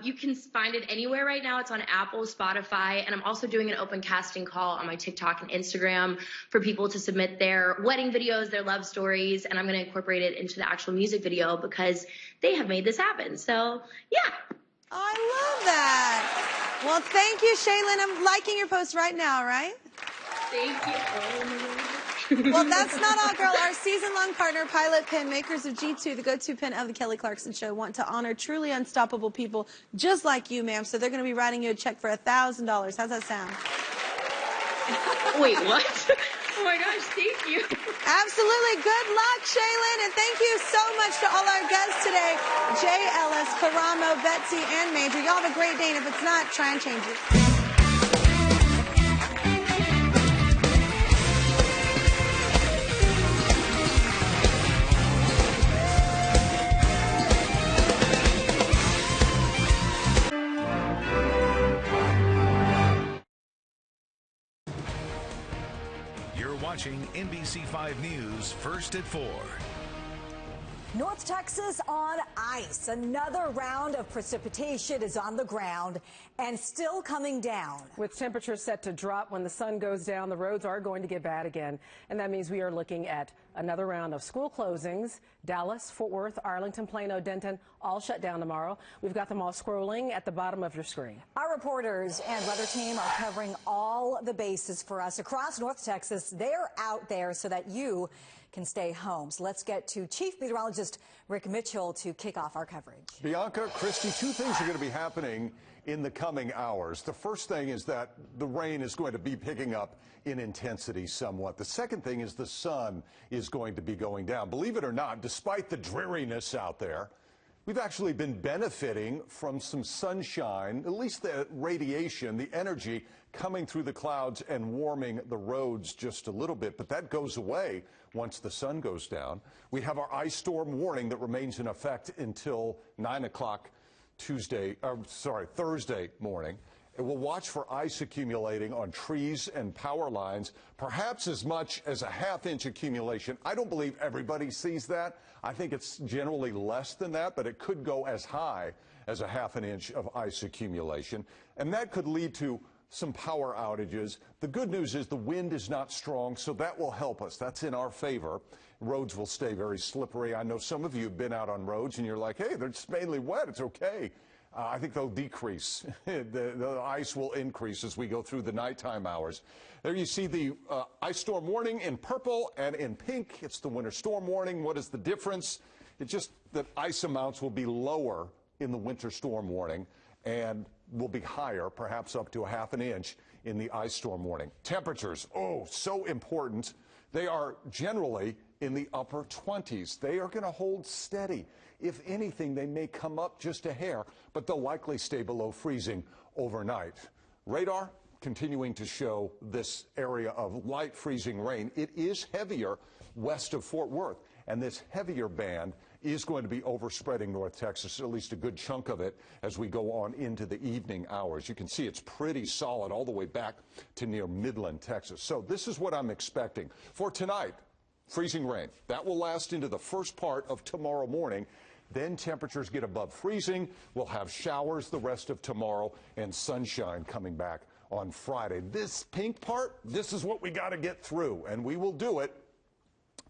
You can find it anywhere right now. It's on Apple, Spotify, and I'm also doing an open casting call on my TikTok and Instagram for people to submit their wedding videos, their love stories, and I'm going to incorporate it into the actual music video because they have made this happen. So, yeah. I love that. Well, thank you, Shaylin. I'm liking your post right now, right? Thank you. Well, that's not all, girl. Our season-long partner, Pilot Pen, makers of G2, the go-to pen of the Kelly Clarkson Show, want to honor truly unstoppable people just like you, ma'am. So they're going to be writing you a check for $1,000. How's that sound? Wait, what? Oh my gosh, thank you. Absolutely. Good luck, Shaylin. And thank you so much to all our guests today, Jay Ellis, Karamo, Betsy, and Major. Y'all have a great day, and if it's not, try and change it. Watching NBC 5 News first at 4. North Texas on ice. Another round of precipitation is on the ground and still coming down. With temperatures set to drop when the sun goes down, the roads are going to get bad again. And that means we are looking at another round of school closings. Dallas, Fort Worth, Arlington, Plano, Denton, all shut down tomorrow. We've got them all scrolling at the bottom of your screen. Our reporters and weather team are covering all the bases for us across North Texas. They're out there so that you can stay home. So let's get to Chief Meteorologist Rick Mitchell to kick off our coverage. Bianca, Christy, two things are going to be happening in the coming hours. The first thing is that the rain is going to be picking up in intensity somewhat. The second thing is the sun is going to be going down. Believe it or not, despite the dreariness out there, we've actually been benefiting from some sunshine, at least the radiation, the energy coming through the clouds and warming the roads just a little bit. But that goes away once the sun goes down. We have our ice storm warning that remains in effect until 9 o'clock Thursday morning. And we'll watch for ice accumulating on trees and power lines, perhaps as much as a half-inch accumulation. I don't believe everybody sees that. I think it's generally less than that, but it could go as high as a half an inch of ice accumulation. And that could lead to some power outages. The good news is the wind is not strong, so that will help us. That's in our favor. Roads will stay very slippery. I know some of you have been out on roads and you're like, hey, they're just mainly wet. It's okay. I think they'll decrease. The ice will increase as we go through the nighttime hours. There you see the ice storm warning in purple and in pink. It's the winter storm warning. What is the difference? It's just that ice amounts will be lower in the winter storm warning and will be higher, perhaps up to a half an inch in the ice storm warning. Temperatures, oh, so important. They are generally in the upper 20s. They are going to hold steady. If anything, they may come up just a hair, but they'll likely stay below freezing overnight. Radar continuing to show this area of light freezing rain. It is heavier west of Fort Worth, and this heavier band is going to be overspreading North Texas, at least a good chunk of it, as we go on into the evening hours. You can see it's pretty solid all the way back to near Midland, Texas. So this is what I'm expecting. For tonight, freezing rain. That will last into the first part of tomorrow morning. Then temperatures get above freezing. We'll have showers the rest of tomorrow and sunshine coming back on Friday. This pink part, this is what we got to get through, and we will do it,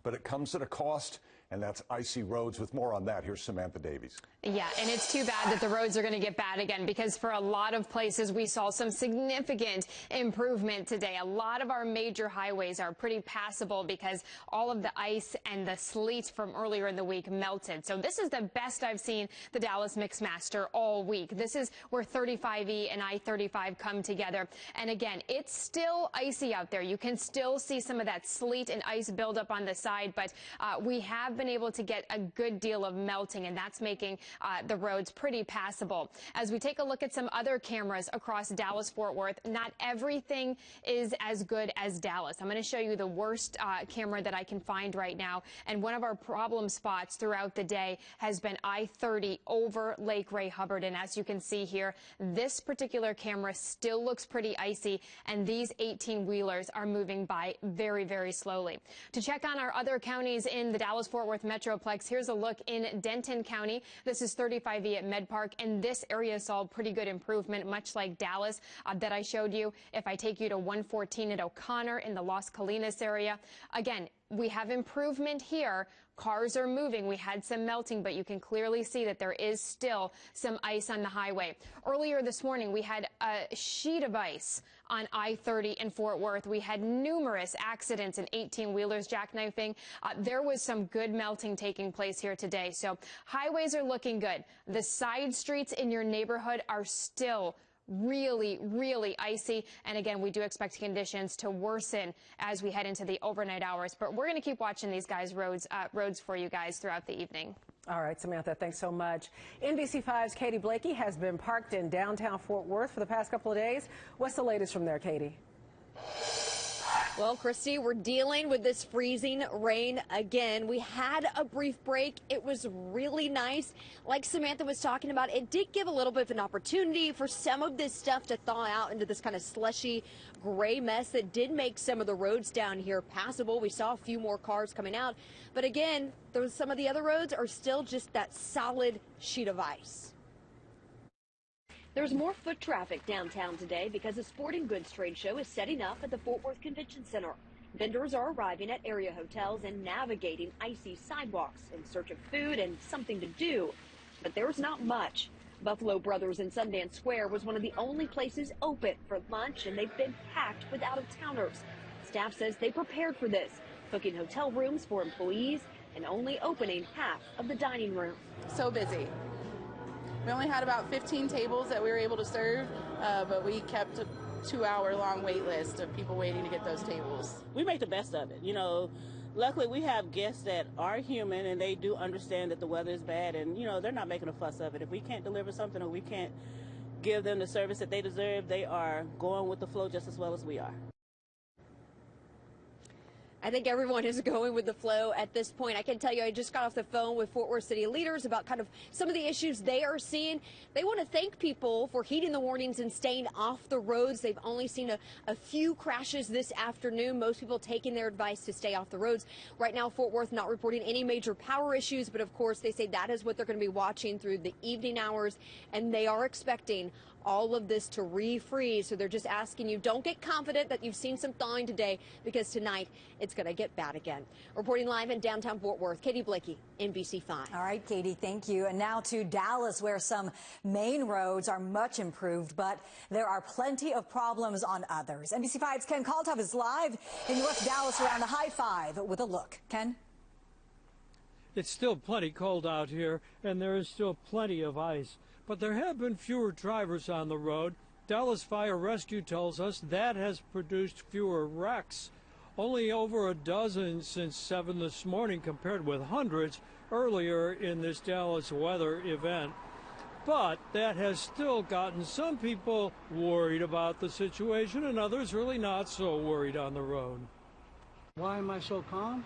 but it comes at a cost. And that's icy roads. With more on that, here's Samantha Davies. Yeah, and it's too bad that the roads are going to get bad again, because for a lot of places we saw some significant improvement today. A lot of our major highways are pretty passable because all of the ice and the sleet from earlier in the week melted. So this is the best I've seen the Dallas Mixmaster all week. This is where 35E and I-35 come together. And again, it's still icy out there. You can still see some of that sleet and ice buildup on the side, but we have been able to get a good deal of melting, and that's making the roads pretty passable. As we take a look at some other cameras across Dallas-Fort Worth, not everything is as good as Dallas. I'm going to show you the worst camera that I can find right now, and one of our problem spots throughout the day has been I-30 over Lake Ray Hubbard, and as you can see here, this particular camera still looks pretty icy, and these 18-wheelers are moving by very, very slowly. To check on our other counties in the Dallas-Fort Worth Metroplex, here's a look in Denton County. The This is 35E at Med Park, and this area saw pretty good improvement, much like Dallas that I showed you. If I take you to 114 at O'Connor in the Las Colinas area, again, we have improvement here. Cars are moving. We had some melting, but you can clearly see that there is still some ice on the highway. Earlier this morning, we had a sheet of ice on I-30 in Fort Worth. We had numerous accidents and 18-wheelers jackknifing. There was some good melting taking place here today. So highways are looking good. The side streets in your neighborhood are still really icy. And again, we do expect conditions to worsen as we head into the overnight hours. But we're going to keep watching these roads for you guys throughout the evening. All right, Samantha, thanks so much. NBC5's Katie Blakey has been parked in downtown Fort Worth for the past couple of days. What's the latest from there, Katie? Well, Christy, we're dealing with this freezing rain again. We had a brief break. It was really nice. Like Samantha was talking about, it did give a little bit of an opportunity for some of this stuff to thaw out into this kind of slushy gray mess that did make some of the roads down here passable. We saw a few more cars coming out. But again, some of the other roads are still just that solid sheet of ice. There's more foot traffic downtown today because a sporting goods trade show is setting up at the Fort Worth Convention Center. Vendors are arriving at area hotels and navigating icy sidewalks in search of food and something to do. But there's not much. Buffalo Brothers in Sundance Square was one of the only places open for lunch, and they've been packed with out-of-towners. Staff says they prepared for this, booking hotel rooms for employees and only opening half of the dining room. So busy. We only had about 15 tables that we were able to serve, but we kept a 2-hour-long wait list of people waiting to get those tables. We make the best of it. You know, luckily we have guests that are human and they do understand that the weather is bad, and, you know, they're not making a fuss of it. If we can't deliver something or we can't give them the service that they deserve, they are going with the flow just as well as we are. I think everyone is going with the flow at this point. I can tell you, I just got off the phone with Fort Worth City leaders about kind of some of the issues they are seeing. They want to thank people for heeding the warnings and staying off the roads. They've only seen a few crashes this afternoon. Most people taking their advice to stay off the roads. Right now, Fort Worth not reporting any major power issues, but of course, they say that is what they're going to be watching through the evening hours, and they are expecting all of this to refreeze. So they're just asking you, don't get confident that you've seen some thawing today, because tonight it's going to get bad again. Reporting live in downtown Fort Worth, Katie Blakey, NBC5. All right, Katie, thank you. And now to Dallas, where some main roads are much improved, but there are plenty of problems on others. NBC5's Ken Kaltov is live in North Dallas around the High-Five with a look. Ken? It's still plenty cold out here, and there is still plenty of ice. But there have been fewer drivers on the road. Dallas Fire Rescue tells us that has produced fewer wrecks. Only over a dozen since 7 this morning, compared with hundreds earlier in this Dallas weather event. But that has still gotten some people worried about the situation and others really not so worried on the road. Why am I so calm?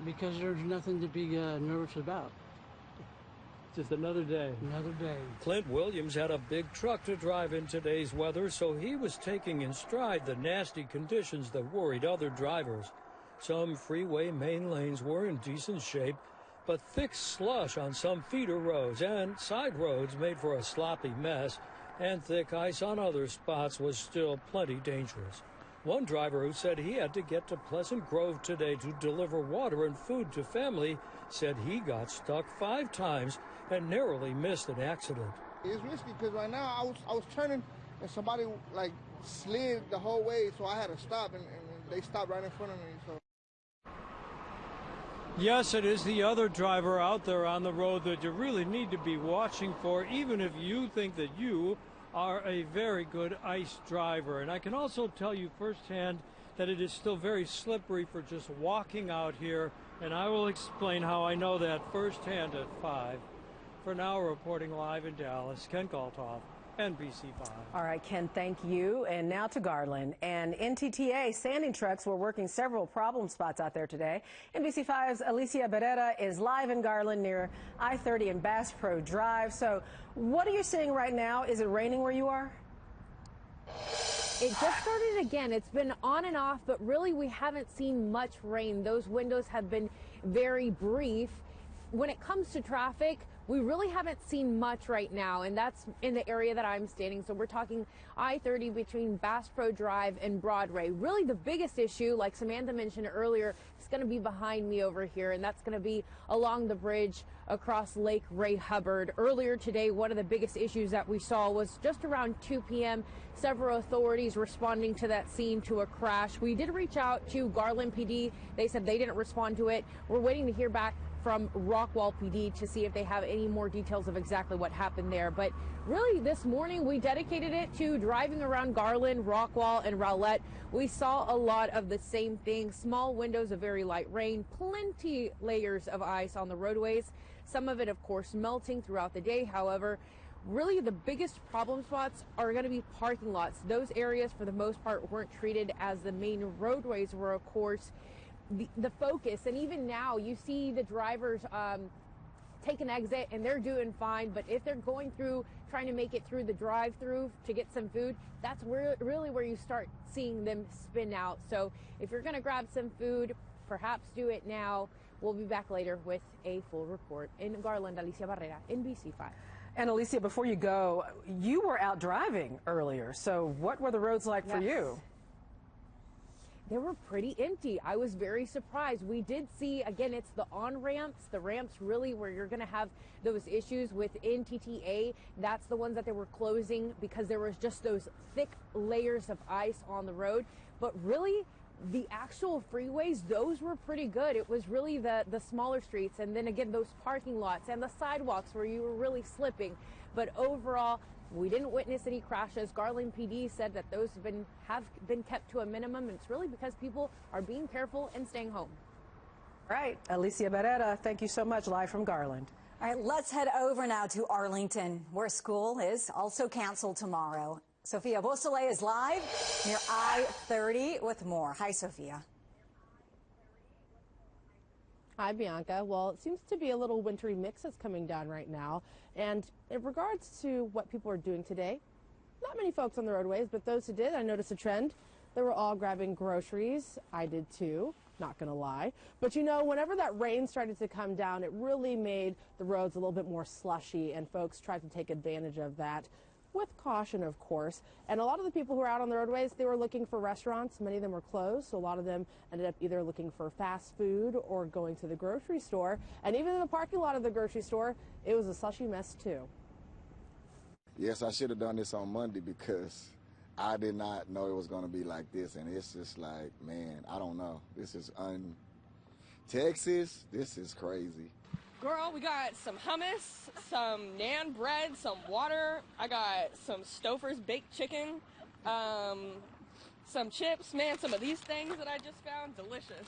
Because there's nothing to be nervous about. Just another day. Another day. Clint Williams had a big truck to drive in today's weather, so he was taking in stride the nasty conditions that worried other drivers. Some freeway main lanes were in decent shape, but thick slush on some feeder roads and side roads made for a sloppy mess, and thick ice on other spots was still plenty dangerous. One driver who said he had to get to Pleasant Grove today to deliver water and food to family said he got stuck 5 times and narrowly missed an accident. It's risky because right now I was turning and somebody like slid the whole way, so I had to stop, and they stopped right in front of me. So. Yes, it is the other driver out there on the road that you really need to be watching for, even if you think that you are a very good ice driver. And I can also tell you firsthand that it is still very slippery for just walking out here, and I will explain how I know that firsthand at 5. For now, reporting live in Dallas, Ken Kaltov, NBC5. All right, Ken, thank you. And now to Garland. And NTTA sanding trucks were working several problem spots out there today. NBC5's Alicia Barrera is live in Garland near I-30 and Bass Pro Drive. So what are you seeing right now? Is it raining where you are? It just started again. It's been on and off, but really we haven't seen much rain. Those windows have been very brief. When it comes to traffic, we really haven't seen much right now, and that's in the area that I'm standing. So we're talking I-30 between Bass Pro Drive and Broadway. Really the biggest issue, like Samantha mentioned earlier, is going to be behind me over here, and that's going to be along the bridge across Lake Ray Hubbard. Earlier today, one of the biggest issues that we saw was just around 2 p.m. Several authorities responding to that scene to a crash. We did reach out to Garland PD. They said they didn't respond to it. We're waiting to hear back from Rockwall PD to see if they have any more details of exactly what happened there. But really this morning we dedicated it to driving around Garland, Rockwall, and Rowlett. We saw a lot of the same thing. Small windows of very light rain, plenty layers of ice on the roadways. Some of it, of course, melting throughout the day. However, really the biggest problem spots are going to be parking lots. Those areas, for the most part, weren't treated as the main roadways were, of course, the focus. And even now you see the drivers take an exit and they're doing fine, but if they're going through trying to make it through the drive-through to get some food, that's really where you start seeing them spin out. So if you're going to grab some food, perhaps do it now. We'll be back later with a full report. In Garland, Alicia Barrera, NBC5. And Alicia, before you go, you were out driving earlier, so what were the roads like for you? They were pretty empty. I was very surprised. We did see, again, it's the on-ramps, the ramps really where you're going to have those issues with NTTA. That's the ones that they were closing because there was just those thick layers of ice on the road. But really, the actual freeways, those were pretty good. It was really the smaller streets, and then again, those parking lots and the sidewalks where you were really slipping. But overall, we didn't witness any crashes. Garland PD said that those have been kept to a minimum, and it's really because people are being careful and staying home. Right. Alicia Barrera, thank you so much, live from Garland. All right, let's head over now to Arlington, where school is also canceled tomorrow. Sophia Beausoleil is live near I-30 with more. Hi, Sophia. Hi, Bianca. Well, it seems to be a little wintry mix that's coming down right now. And in regards to what people are doing today, not many folks on the roadways, but those who did, I noticed a trend. They were all grabbing groceries. I did too, not going to lie. But you know, whenever that rain started to come down, it really made the roads a little bit more slushy, and folks tried to take advantage of that. With caution, of course. And a lot of the people who were out on the roadways, they were looking for restaurants. Many of them were closed, so a lot of them ended up either looking for fast food or going to the grocery store. And even in the parking lot of the grocery store, it was a slushy mess too. Yes, I should have done this on Monday because I did not know it was going to be like this. And it's just like, man, I don't know. This is Texas, this is crazy. Girl, we got some hummus, some naan bread, some water. I got some Stouffer's baked chicken, some chips. Man, some of these things that I just found, delicious.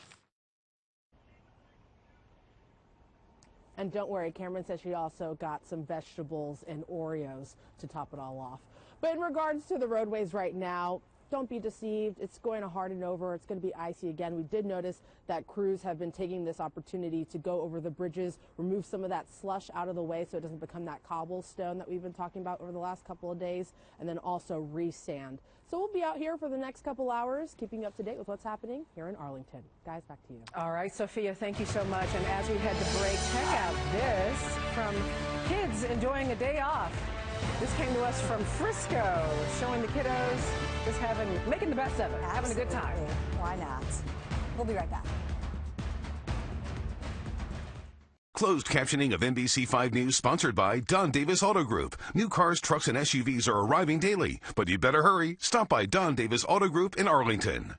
And don't worry, Cameron says she also got some vegetables and Oreos to top it all off. But in regards to the roadways right now, don't be deceived. It's going to harden over. It's going to be icy again. We did notice that crews have been taking this opportunity to go over the bridges, remove some of that slush out of the way so it doesn't become that cobblestone that we've been talking about over the last couple of days, and then also re-sand. So we'll be out here for the next couple hours, keeping you up to date with what's happening here in Arlington. Guys, back to you. All right, Sophia, thank you so much. And as we head to break, check out this from kids enjoying a day off. This came to us from Frisco, showing the kiddos just making the best of it, having a good time. Why not? We'll be right back. Closed captioning of NBC5 News sponsored by Don Davis Auto Group. New cars, trucks, and SUVs are arriving daily, but you better hurry. Stop by Don Davis Auto Group in Arlington.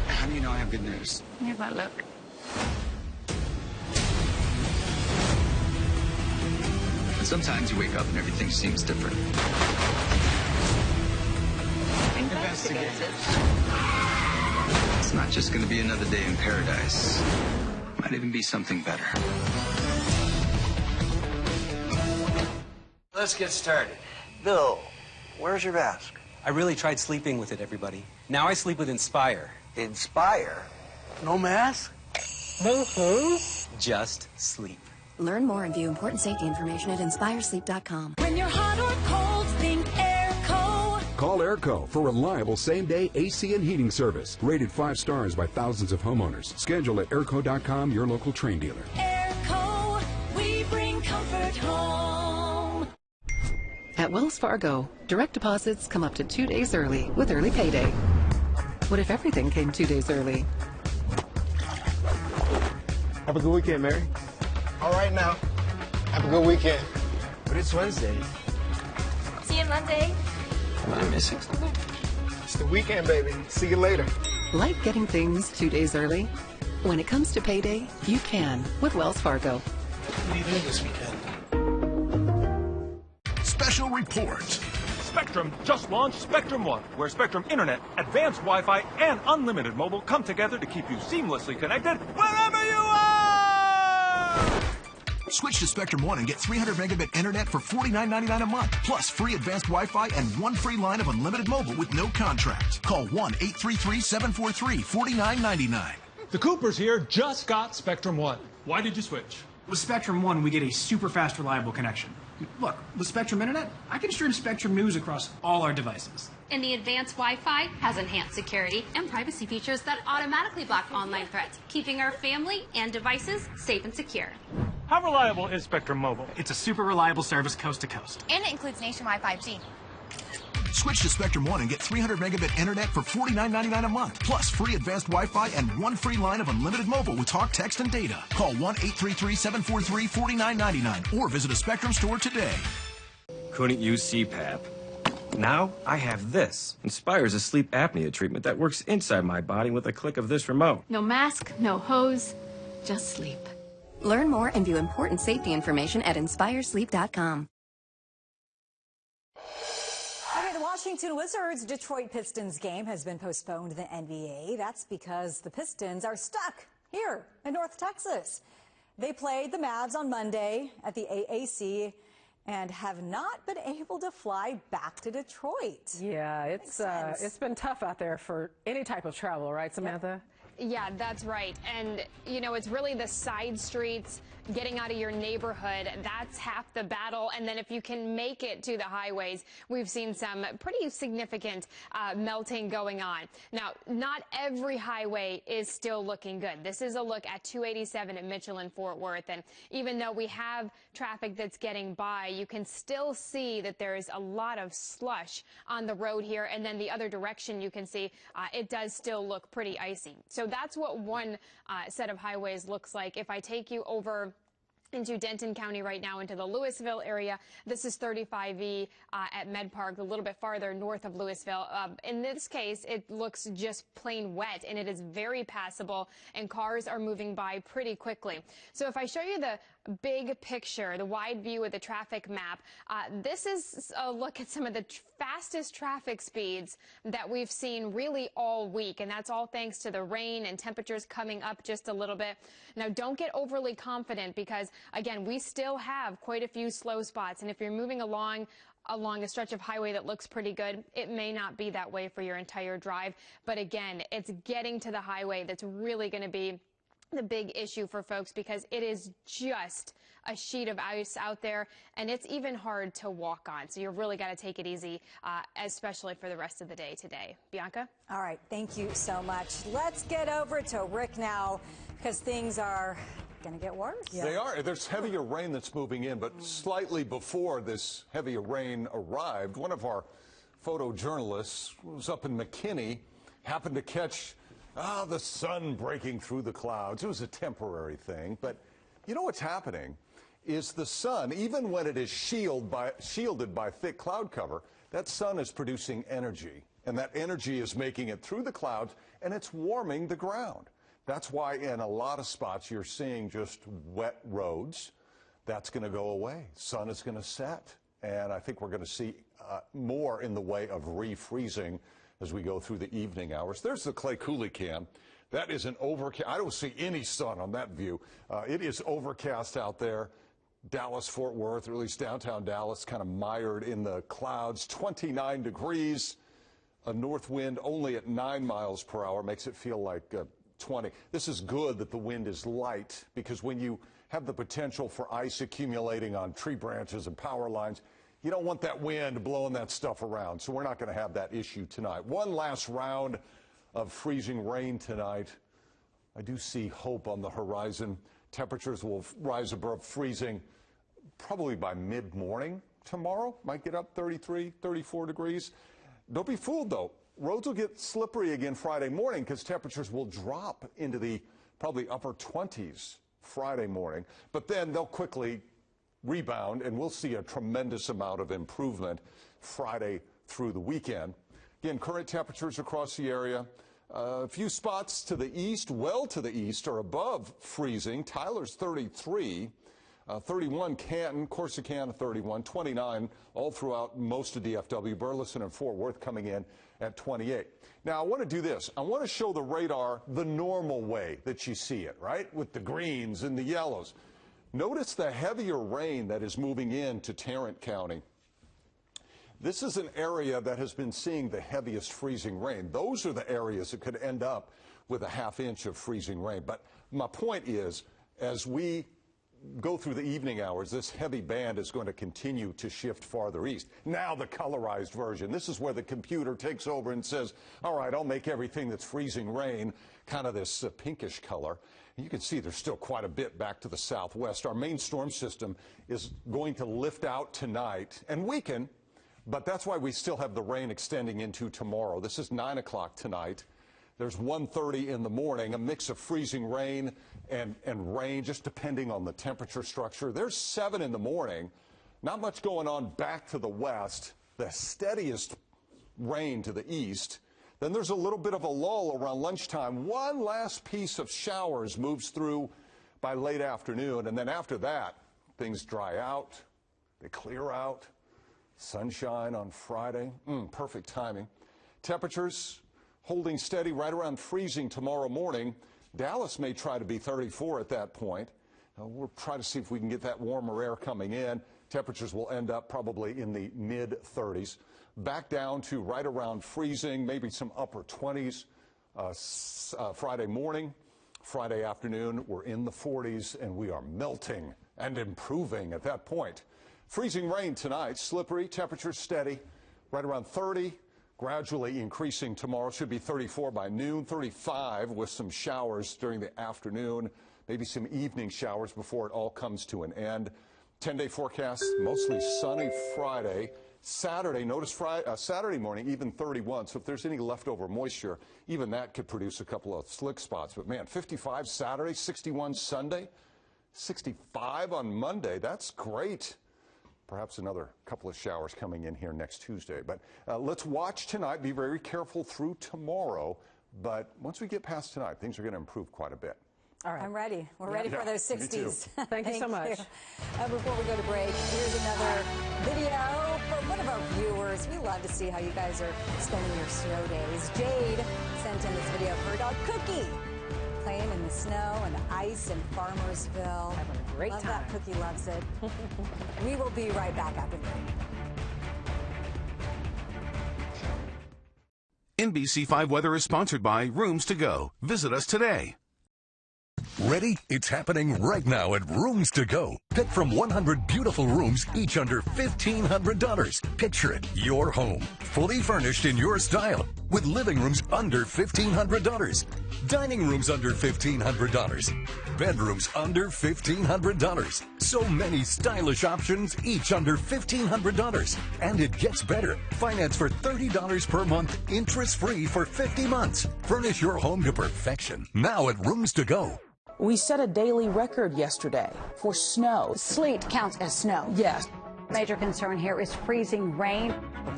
How do you know I have good news? Here's my look. Sometimes you wake up and everything seems different. Investigate. It's not just going to be another day in paradise. Might even be something better. Let's get started. Bill, where's your mask? I really tried sleeping with it, everybody. Now I sleep with Inspire. Inspire? No mask? No hose? Just sleep. Learn more and view important safety information at inspiresleep.com. When you're hot or cold, think Airco. Call Airco for reliable same-day AC and heating service. Rated 5 stars by thousands of homeowners. Schedule at airco.com, your local Train dealer. Airco, we bring comfort home. At Wells Fargo, direct deposits come up to 2 days early with early payday. What if everything came 2 days early? Have a good weekend, Mary. All right now. Have a good weekend. But it's Wednesday. See you Monday. Am I missing something? It's the weekend, baby. See you later. Like getting things 2 days early? When it comes to payday, you can with Wells Fargo. What are you doing this weekend? Special reports. Spectrum just launched Spectrum One, where Spectrum Internet, advanced Wi-Fi, and unlimited mobile come together to keep you seamlessly connected wherever you are! Switch to Spectrum One and get 300 megabit internet for $49.99 a month, plus free advanced Wi-Fi and one free line of unlimited mobile with no contract. Call 1-833-743-4999. The Coopers here just got Spectrum One. Why did you switch? With Spectrum One, we get a super fast, reliable connection. Look, with Spectrum Internet, I can stream Spectrum News across all our devices. And the advanced Wi-Fi has enhanced security and privacy features that automatically block online threats, keeping our family and devices safe and secure. How reliable is Spectrum Mobile? It's a super reliable service coast to coast. And it includes nationwide 5G. Switch to Spectrum One and get 300 megabit internet for $49.99 a month, plus free advanced Wi-Fi and one free line of unlimited mobile with talk, text, and data. Call 1-833-743-4999 or visit a Spectrum store today. Couldn't use CPAP. Now I have this. Inspire's a sleep apnea treatment that works inside my body with a click of this remote. No mask, no hose, just sleep. Learn more and view important safety information at inspiresleep.com. Okay, the Washington Wizards Detroit Pistons game has been postponed to the NBA. That's because the Pistons are stuck here in North Texas. They played the Mavs on Monday at the AAC and have not been able to fly back to Detroit. Yeah, it's been tough out there for any type of travel, right, Samantha? Yeah, that's right. And, you know, it's really the side streets, getting out of your neighborhood. That's half the battle. And then if you can make it to the highways, we've seen some pretty significant melting going on. Now, not every highway is still looking good. This is a look at 287 at Mitchell and Fort Worth. And even though we have traffic that's getting by, you can still see that there is a lot of slush on the road here. And then the other direction, you can see it does still look pretty icy. So that's what one set of highways looks like. If I take you over into Denton County right now, into the Louisville area. This is 35E at Med Park, a little bit farther north of Louisville. In this case, it looks just plain wet, and it is very passable, and cars are moving by pretty quickly. So if I show you the big picture, the wide view of the traffic map, this is a look at some of the fastest traffic speeds that we've seen really all week, and that's all thanks to the rain and temperatures coming up just a little bit. Now, don't get overly confident because, again, we still have quite a few slow spots, and if you're moving along a stretch of highway that looks pretty good, it may not be that way for your entire drive. But again, it's getting to the highway that's really going to be the big issue for folks because it is just a sheet of ice out there, and it's even hard to walk on. So you've really got to take it easy, especially for the rest of the day today. Bianca? All right, thank you so much. Let's get over to Rick now because things are going to get worse. Yeah. They are. There's heavier rain that's moving in, but slightly before this heavier rain arrived, one of our photojournalists was up in McKinney, happened to catch the sun breaking through the clouds. It was a temporary thing, but you know what's happening is the sun, even when it is shielded by thick cloud cover, that sun is producing energy, and that energy is making it through the clouds, and it's warming the ground. That's why in a lot of spots you're seeing just wet roads. That's going to go away. Sun is going to set, and I think we're going to see more in the way of refreezing as we go through the evening hours. There's the Clay Cooley cam. That is an overcast. I don't see any sun on that view. It is overcast out there. Dallas, Fort Worth, or at least downtown Dallas, kind of mired in the clouds. 29 degrees. A north wind only at 9 miles per hour makes it feel like 20. This is good that the wind is light because when you have the potential for ice accumulating on tree branches and power lines, You don't want that wind blowing that stuff around, so we're not going to have that issue tonight. One last round of freezing rain tonight. I do see hope on the horizon. Temperatures will rise above freezing probably by mid-morning tomorrow. Might get up 33, 34 degrees. Don't be fooled, though. Roads will get slippery again Friday morning because temperatures will drop into the probably upper 20s Friday morning. But then they'll quickly rebound, and we'll see a tremendous amount of improvement Friday through the weekend. Again, current temperatures across the area. A few spots to the east, well to the east, are above freezing. Tyler's 33. 31 Canton, Corsicana 31, 29 all throughout most of DFW. Burleson and Fort Worth coming in at 28. Now, I want to do this. I want to show the radar the normal way that you see it, right? With the greens and the yellows. Notice the heavier rain that is moving into Tarrant County. This is an area that has been seeing the heaviest freezing rain. Those are the areas that could end up with a ½ inch of freezing rain. But my point is, as we go through the evening hours, this heavy band is going to continue to shift farther east. Now the colorized version. This is where the computer takes over and says, all right, I'll make everything that's freezing rain kind of this pinkish color. And you can see there's still quite a bit back to the southwest. Our main storm system is going to lift out tonight and weaken, but that's why we still have the rain extending into tomorrow. This is 9 o'clock tonight. There's 1:30 in the morning, a mix of freezing rain and rain, just depending on the temperature structure. There's 7 in the morning. Not much going on back to the west. The steadiest rain to the east. Then there's a little bit of a lull around lunchtime. One last piece of showers moves through by late afternoon. And then after that, things dry out. They clear out. Sunshine on Friday. Perfect timing. Temperatures holding steady right around freezing tomorrow morning. Dallas may try to be 34 at that point. We'll try to see if we can get that warmer air coming in. Temperatures will end up probably in the mid-30s. Back down to right around freezing, maybe some upper 20s Friday morning. Friday afternoon, we're in the 40s, and we are melting and improving at that point. Freezing rain tonight, slippery, temperatures steady, right around 30. Gradually increasing tomorrow, should be 34 by noon, 35 with some showers during the afternoon, maybe some evening showers before it all comes to an end. 10-day forecast, mostly sunny Friday. Saturday, notice Saturday morning, even 31. So if there's any leftover moisture, even that could produce a couple of slick spots. But man, 55 Saturday, 61 Sunday, 65 on Monday. That's great. Perhaps another couple of showers coming in here next Tuesday. But let's watch tonight. Be very careful through tomorrow. But once we get past tonight, things are going to improve quite a bit. All right. I'm ready. We're ready for those 60s. Thank you so much. Before we go to break, here's another video for one of our viewers. We love to see how you guys are spending your snow days. Jade sent in this video of her dog, Cookie, playing in the snow and the ice in Farmersville. Having a great time. That Cookie loves it. We will be right back after the break. NBC5 weather is sponsored by Rooms to Go. Visit us today. Ready? It's happening right now at Rooms to Go. Pick from 100 beautiful rooms, each under $1,500. Picture it, your home, fully furnished in your style, with living rooms under $1,500, dining rooms under $1,500, bedrooms under $1,500. So many stylish options, each under $1,500. And it gets better. Finance for $30 per month, interest-free for 50 months. Furnish your home to perfection. Now at Rooms to Go. We set a daily record yesterday for snow. Sleet counts as snow. Yes. Major concern here is freezing rain.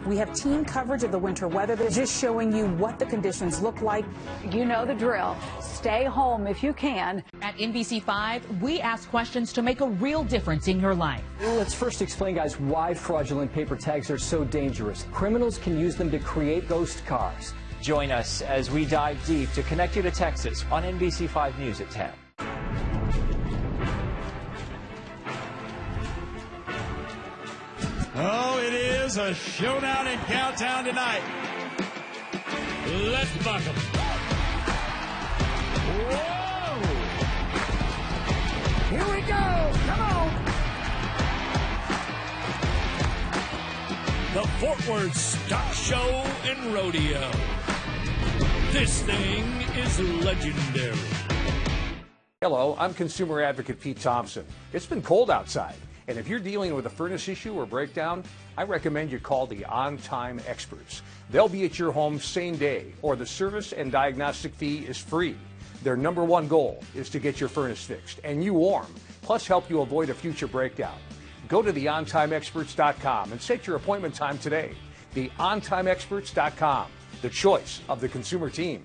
We have team coverage of the winter weather. They're just showing you what the conditions look like. You know the drill. Stay home if you can. At NBC5, we ask questions to make a real difference in your life. Let's first explain, guys, why fraudulent paper tags are so dangerous. Criminals can use them to create ghost cars. Join us as we dive deep to connect you to Texas on NBC5 News at 10. Oh, it is a showdown in Cowtown tonight. Let's buck 'em. Whoa! Here we go. Come on. Fort Worth's stock show and rodeo. This thing is legendary. Hello, I'm consumer advocate Pete Thompson. It's been cold outside, and if you're dealing with a furnace issue or breakdown, I recommend you call the On-Time Experts. They'll be at your home same day, or the service and diagnostic fee is free. Their #1 goal is to get your furnace fixed and you warm, plus help you avoid a future breakdown. Go to theontimeexperts.com and set your appointment time today. Theontimeexperts.com, the choice of the consumer team.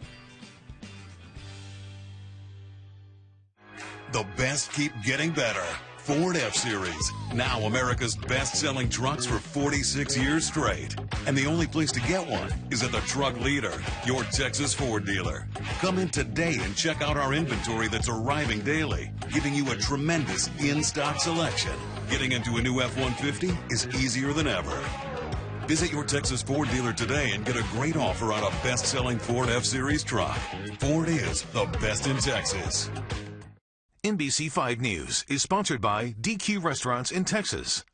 The best keep getting better. Ford F-Series, now America's best-selling trucks for 46 years straight. And the only place to get one is at the Truck Leader, your Texas Ford dealer. Come in today and check out our inventory that's arriving daily, giving you a tremendous in-stock selection. Getting into a new F-150 is easier than ever. Visit your Texas Ford dealer today and get a great offer on a best-selling Ford F-Series truck. Ford is the best in Texas. NBC 5 News is sponsored by DQ Restaurants in Texas.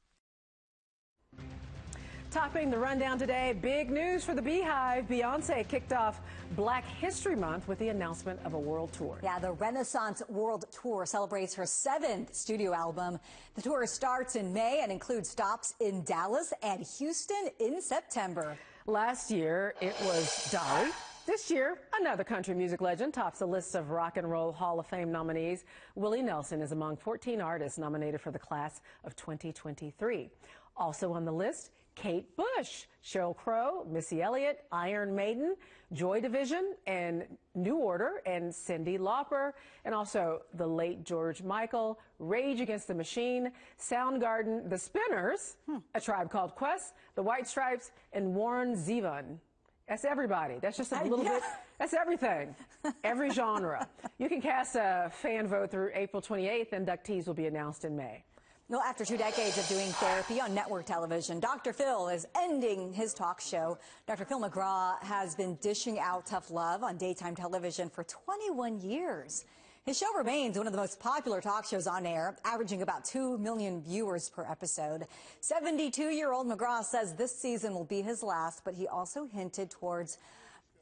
Topping the rundown today, big news for the Beehive. Beyonce kicked off Black History Month with the announcement of a world tour. Yeah, the Renaissance World Tour celebrates her 7th studio album. The tour starts in May and includes stops in Dallas and Houston in September. Last year, it was Dolly. This year, another country music legend tops the list of Rock and Roll Hall of Fame nominees. Willie Nelson is among 14 artists nominated for the class of 2023. Also on the list, Kate Bush, Sheryl Crow, Missy Elliott, Iron Maiden, Joy Division, and New Order, and Cyndi Lauper, and also the late George Michael, Rage Against the Machine, Soundgarden, The Spinners, A Tribe Called Quest, The White Stripes, and Warren Zevon. That's everybody. That's just a little bit. That's everything. Every genre. You can cast a fan vote through April 28th. Inductees will be announced in May. Well, after 2 decades of doing therapy on network television, Dr. Phil is ending his talk show. Dr. Phil McGraw has been dishing out tough love on daytime television for 21 years. His show remains one of the most popular talk shows on air, averaging about 2 million viewers per episode. 72-year-old McGraw says this season will be his last, but he also hinted towards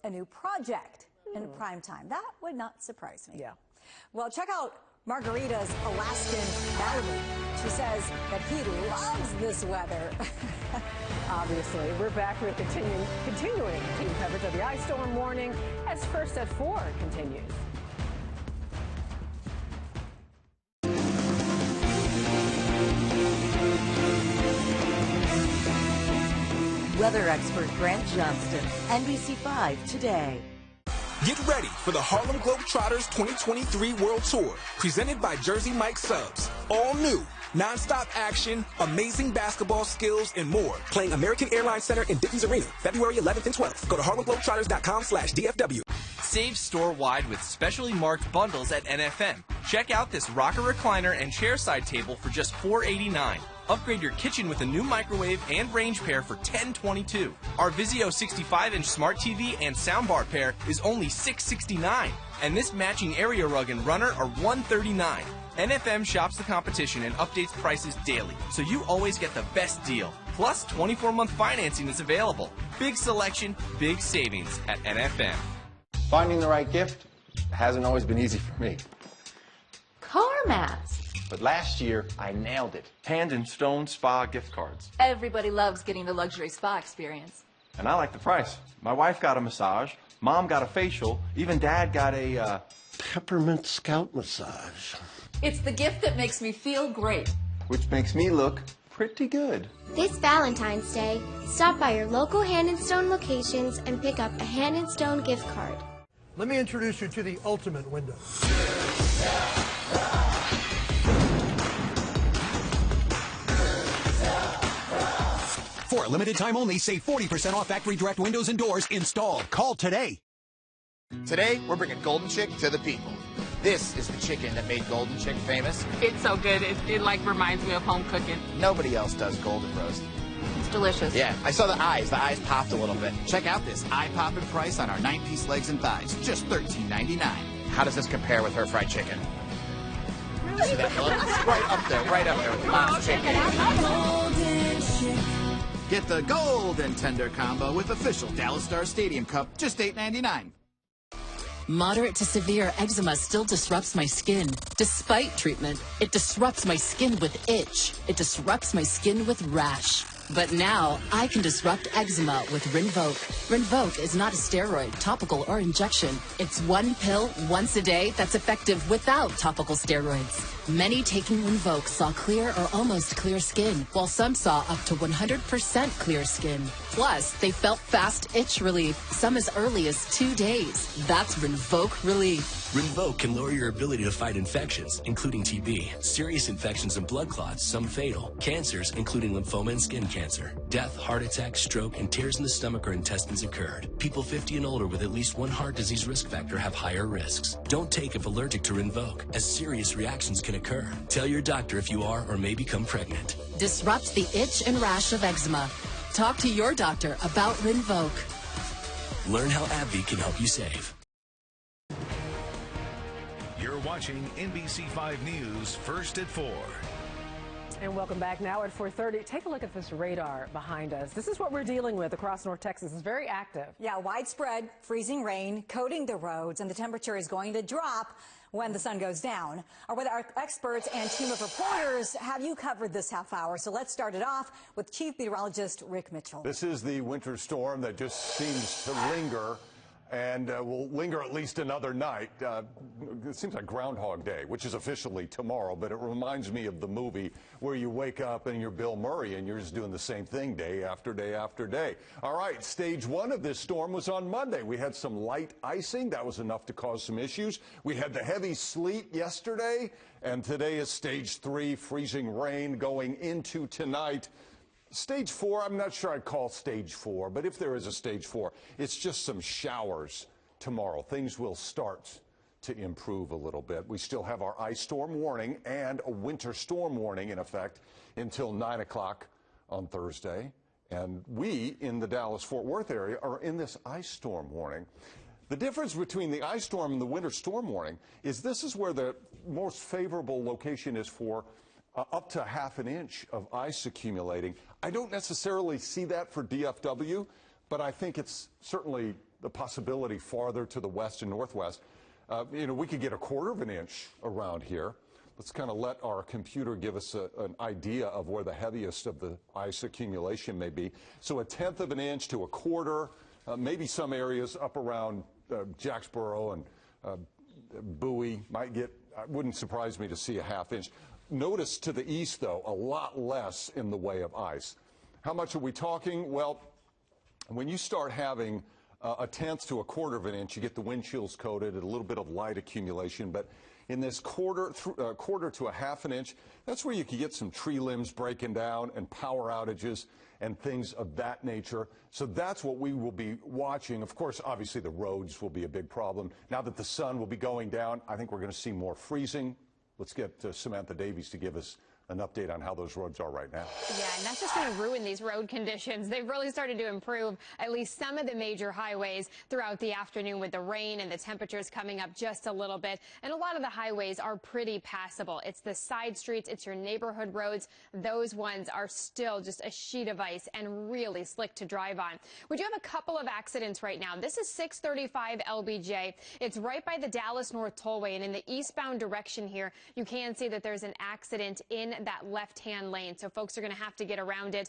a new project in prime time. That would not surprise me. Yeah. Well, check out Margarita's Alaskan Malibu. She says that he loves this weather. Obviously, we're back with continuing team coverage of the ice storm warning as First at 4 continues. Weather expert Grant Johnston, NBC5 Today. Get ready for the Harlem Globetrotters 2023 World Tour, presented by Jersey Mike Subs. All new, non-stop action, amazing basketball skills, and more. Playing American Airlines Center in Dickens Arena, February 11th and 12th. Go to harlemglobetrotters.com/DFW. Save store-wide with specially marked bundles at NFM. Check out this rocker recliner and chairside table for just $4.89. Upgrade your kitchen with a new microwave and range pair for $10.22. Our Vizio 65-inch smart TV and soundbar pair is only $6.69. And this matching area rug and runner are $139. NFM shops the competition and updates prices daily, so you always get the best deal. Plus, 24-month financing is available. Big selection, big savings at NFM. Finding the right gift hasn't always been easy for me. Car mats. But last year, I nailed it. Hand and Stone Spa gift cards. Everybody loves getting the luxury spa experience. And I like the price. My wife got a massage, Mom got a facial, even Dad got a, peppermint scalp massage. It's the gift that makes me feel great. Which makes me look pretty good. This Valentine's Day, stop by your local Hand & Stone locations and pick up a Hand & Stone gift card. Let me introduce you to the ultimate window. For a limited time only, save 40% off factory direct windows and doors installed. Call today. Today, we're bringing Golden Chick to the people. This is the chicken that made Golden Chick famous. It's so good. It like reminds me of home cooking. Nobody else does golden roast. It's delicious. Yeah, I saw the eyes. The eyes popped a little bit. Check out this eye-popping price on our 9-piece legs and thighs. Just $13.99. How does this compare with her fried chicken? See that? It's right up there with Mom's chicken. Golden Chick. Get the Golden Tender combo with official Dallas Star Stadium Cup, just $8.99. Moderate to severe eczema still disrupts my skin. Despite treatment, it disrupts my skin with itch. It disrupts my skin with rash. But now, I can disrupt eczema with Rinvoq. Rinvoq is not a steroid, topical, or injection. It's one pill once a day that's effective without topical steroids. Many taking Rinvoq saw clear or almost clear skin, while some saw up to 100% clear skin. Plus, they felt fast itch relief, some as early as 2 days. That's Rinvoq relief. Rinvoq can lower your ability to fight infections, including TB, serious infections and blood clots, some fatal, cancers, including lymphoma and skin cancer. Death, heart attack, stroke, and tears in the stomach or intestines occurred. People 50 and older with at least one heart disease risk factor have higher risks. Don't take if allergic to Rinvoq, as serious reactions can occur. Tell your doctor if you are or may become pregnant. Disrupt the itch and rash of eczema. Talk to your doctor about Rinvoq. Learn how AbbVie can help you save. You're watching NBC5 News First at 4. And welcome back now at 4:30. Take a look at this radar behind us. This is what we're dealing with across North Texas. It's very active. Yeah, widespread freezing rain coating the roads, and the temperature is going to drop when the sun goes down. Our weather experts and team of reporters have you covered this half hour. So let's start it off with Chief Meteorologist Rick Mitchell. This is the winter storm that just seems to linger and will linger at least another night. It seems like Groundhog Day, which is officially tomorrow, but it reminds me of the movie where you wake up and you're Bill Murray and you're just doing the same thing day after day after day. All right, stage one of this storm was on Monday. We had some light icing. That was enough to cause some issues. We had the heavy sleet yesterday, and today is stage three, freezing rain going into tonight. Stage four, I'm not sure I'd call stage four, but if there is a stage four, it's just some showers tomorrow. Things will start to improve a little bit. We still have our ice storm warning and a winter storm warning in effect until 9 o'clock on Thursday. And we in the Dallas-Fort Worth area are in this ice storm warning. The difference between the ice storm and the winter storm warning is this is where the most favorable location is for up to ½ an inch of ice accumulating. I don't necessarily see that for DFW, but I think it's certainly the possibility farther to the west and northwest. We could get ½ of an inch around here. Let's kind of let our computer give us an idea of where the heaviest of the ice accumulation may be. So 1/10 of an inch to 1/4, maybe some areas up around Jacksboro and Bowie might get, wouldn't surprise me to see ½ inch. Notice to the east, though, a lot less in the way of ice. How much are we talking? Well, when you start having 1/10 to 1/4 of an inch, you get the wind chills coated and a little bit of light accumulation. But in this quarter to ½ an inch, that's where you can get some tree limbs breaking down and power outages and things of that nature. So that's what we will be watching. Of course, obviously the roads will be a big problem. Now that the sun will be going down, I think we're going to see more freezing. Let's get Samantha Davies to give us an update on how those roads are right now. Yeah, and that's just going to ruin these road conditions. They've really started to improve at least some of the major highways throughout the afternoon with the rain and the temperatures coming up just a little bit. And a lot of the highways are pretty passable. It's the side streets, it's your neighborhood roads. Those ones are still just a sheet of ice and really slick to drive on. We do have a couple of accidents right now. This is 635 LBJ. It's right by the Dallas North Tollway, and in the eastbound direction here, you can see that there's an accident in that left-hand lane, so folks are going to have to get around it.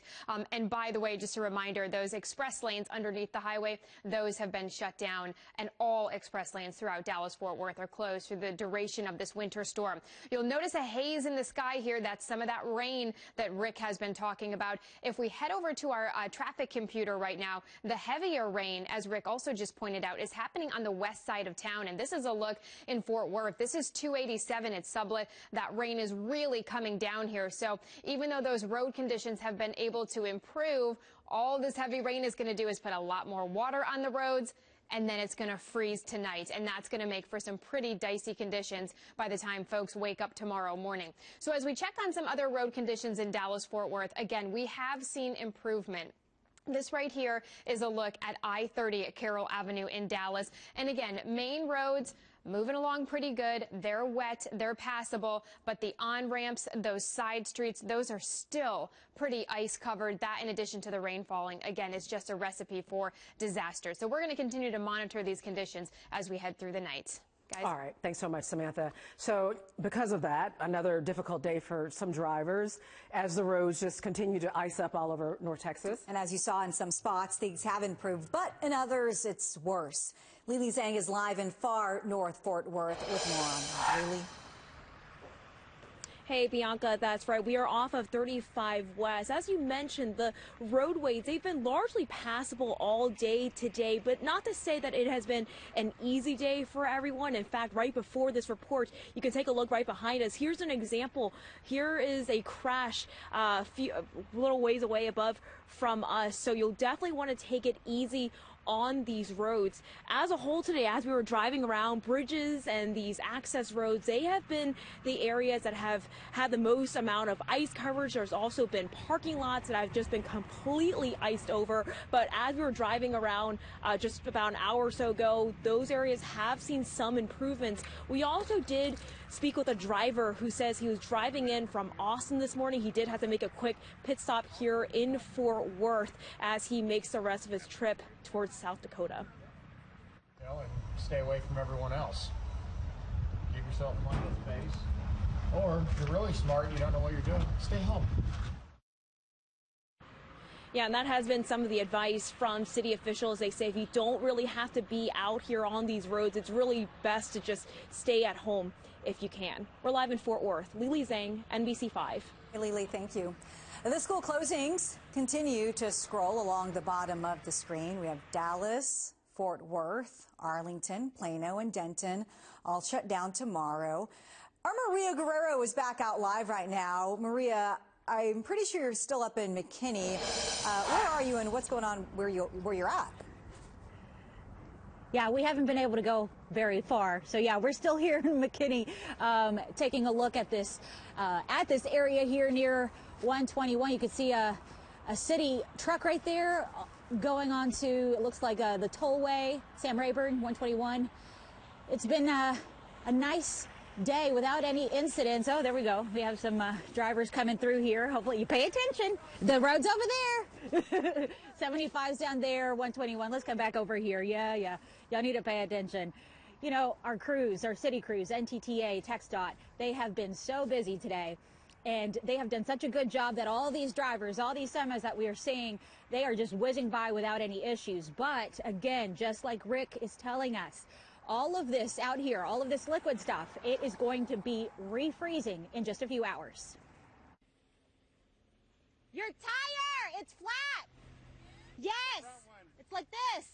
And by the way, just a reminder, those express lanes underneath the highway, those have been shut down, and all express lanes throughout Dallas-Fort Worth are closed for the duration of this winter storm. You'll notice a haze in the sky here. That's some of that rain that Rick has been talking about. If we head over to our traffic computer right now, the heavier rain, as Rick also just pointed out, is happening on the west side of town, and this is a look in Fort Worth. This is 287 at Sublet. That rain is really coming down here. So even though those road conditions have been able to improve, all this heavy rain is going to do is put a lot more water on the roads, and then it's going to freeze tonight, and that's going to make for some pretty dicey conditions by the time folks wake up tomorrow morning. So as we check on some other road conditions in Dallas-Fort Worth, again, we have seen improvement. This right here is a look at I-30 at Carroll Avenue in Dallas. And again, main roads, moving along pretty good. They're wet, they're passable, but the on-ramps, those side streets, those are still pretty ice covered. That, in addition to the rain falling, again, is just a recipe for disaster. So we're going to continue to monitor these conditions as we head through the night. Guys. All right. Thanks so much, Samantha. So because of that, another difficult day for some drivers as the roads just continue to ice up all over North Texas. And as you saw in some spots, things have improved, but in others, it's worse. Lily Zhang is live in far north Fort Worth with more on that. Lily? Hey, Bianca, that's right. We are off of 35 West. As you mentioned, the roadways, they've been largely passable all day today, but not to say that it has been an easy day for everyone. In fact, right before this report, you can take a look right behind us. Here's an example. Here is a crash a little ways away above from us, so you'll definitely want to take it easy on these roads. As a whole today, as we were driving around, bridges and these access roads, they have been the areas that have had the most amount of ice coverage. There's also been parking lots that have just been completely iced over. But as we were driving around just about an hour or so ago, those areas have seen some improvements. We also did speak with a driver who says he was driving in from Austin this morning. He did have to make a quick pit stop here in Fort Worth as he makes the rest of his trip towards South Dakota. You know, and stay away from everyone else. Give yourself plenty of space. Or if you're really smart, you don't know what you're doing, stay home. Yeah, and that has been some of the advice from city officials. They say if you don't really have to be out here on these roads, it's really best to just stay at home if you can. We're live in Fort Worth. Lily Zhang, NBC 5. Hey, Lily, thank you. The school closings continue to scroll along the bottom of the screen. We have Dallas, Fort Worth, Arlington, Plano, and Denton all shut down tomorrow. Our Maria Guerrero is back out live right now. Maria, I'm pretty sure you're still up in McKinney. Where are you and what's going on where you're at? Yeah, we haven't been able to go very far. So yeah, we're still here in McKinney, taking a look at this area here near 121. You can see a city truck right there going on to, it looks like the tollway, Sam Rayburn, 121. It's been a nice day without any incidents. Oh, there we go. We have some drivers coming through here. Hopefully you pay attention. The road's over there. 75's down there, 121. Let's come back over here. Yeah. Y'all need to pay attention. You know, our crews, our city crews, NTTA, TxDOT, they have been so busy today. And they have done such a good job that all these drivers, all these semis that we are seeing, they are just whizzing by without any issues. But again, just like Rick is telling us, all of this out here, all of this liquid stuff, it is going to be refreezing in just a few hours. Your tire, it's flat. Yes, it's like this.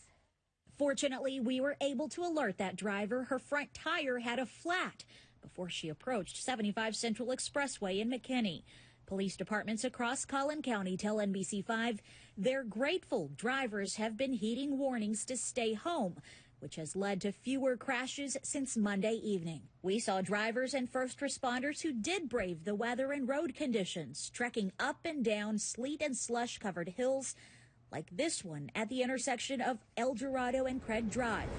Fortunately, we were able to alert that driver her front tire had a flat before she approached 75 Central Expressway in McKinney. Police departments across Collin County tell NBC5 they're grateful drivers have been heeding warnings to stay home, which has led to fewer crashes since Monday evening. We saw drivers and first responders who did brave the weather and road conditions, trekking up and down sleet and slush-covered hills like this one at the intersection of El Dorado and Craig Drive.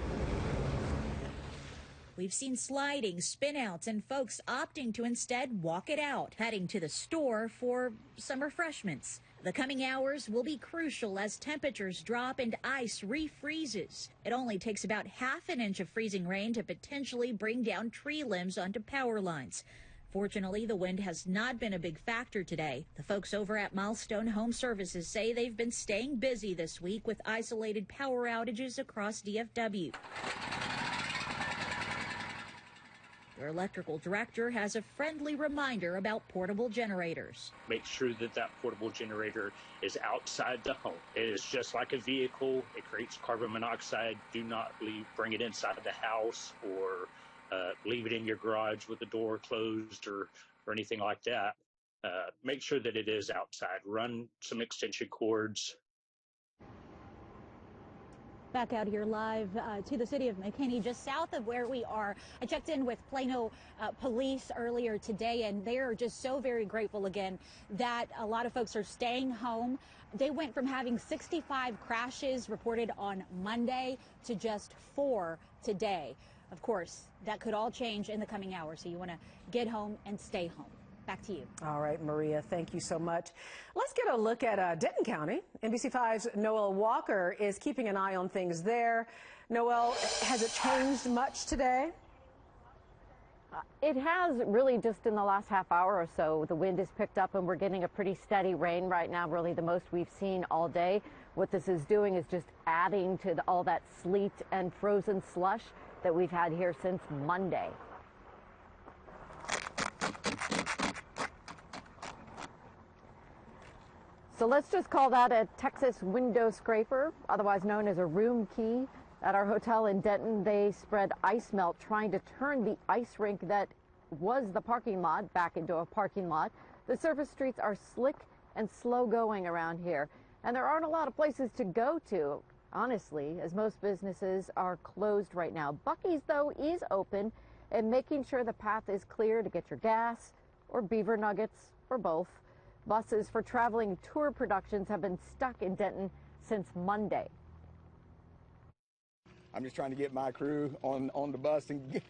We've seen sliding, spin-outs, and folks opting to instead walk it out, heading to the store for some refreshments. The coming hours will be crucial as temperatures drop and ice refreezes. It only takes about half an inch of freezing rain to potentially bring down tree limbs onto power lines. Fortunately, the wind has not been a big factor today. The folks over at Milestone Home Services say they've been staying busy this week with isolated power outages across DFW. Their electrical director has a friendly reminder about portable generators. Make sure that that portable generator is outside the home. It is just like a vehicle. It creates carbon monoxide. Do not bring it inside of the house or leave it in your garage with the door closed or anything like that. Make sure that it is outside. Run some extension cords. Back out here live to the city of McKinney, just south of where we are. I checked in with Plano police earlier today, and they are just so very grateful again that a lot of folks are staying home. They went from having 65 crashes reported on Monday to just 4 today. Of course, that could all change in the coming hours, so you want to get home and stay home. Back to you. All right, Maria, thank you so much. Let's get a look at Denton County. NBC5's Noel Walker is keeping an eye on things there. Noel, has it changed much today? It has really just in the last half hour or so. The wind has picked up and we're getting a pretty steady rain right now, really the most we've seen all day. What this is doing is just adding to all that sleet and frozen slush that we've had here since Monday. So let's just call that a Texas window scraper, otherwise known as a room key. At our hotel in Denton, they spread ice melt trying to turn the ice rink that was the parking lot back into a parking lot. The surface streets are slick and slow going around here, and there aren't a lot of places to go to, honestly, as most businesses are closed right now. Buc-ee's, though, is open and making sure the path is clear to get your gas or beaver nuggets or both. Buses for traveling tour productions have been stuck in Denton since Monday. I'm just trying to get my crew on the bus and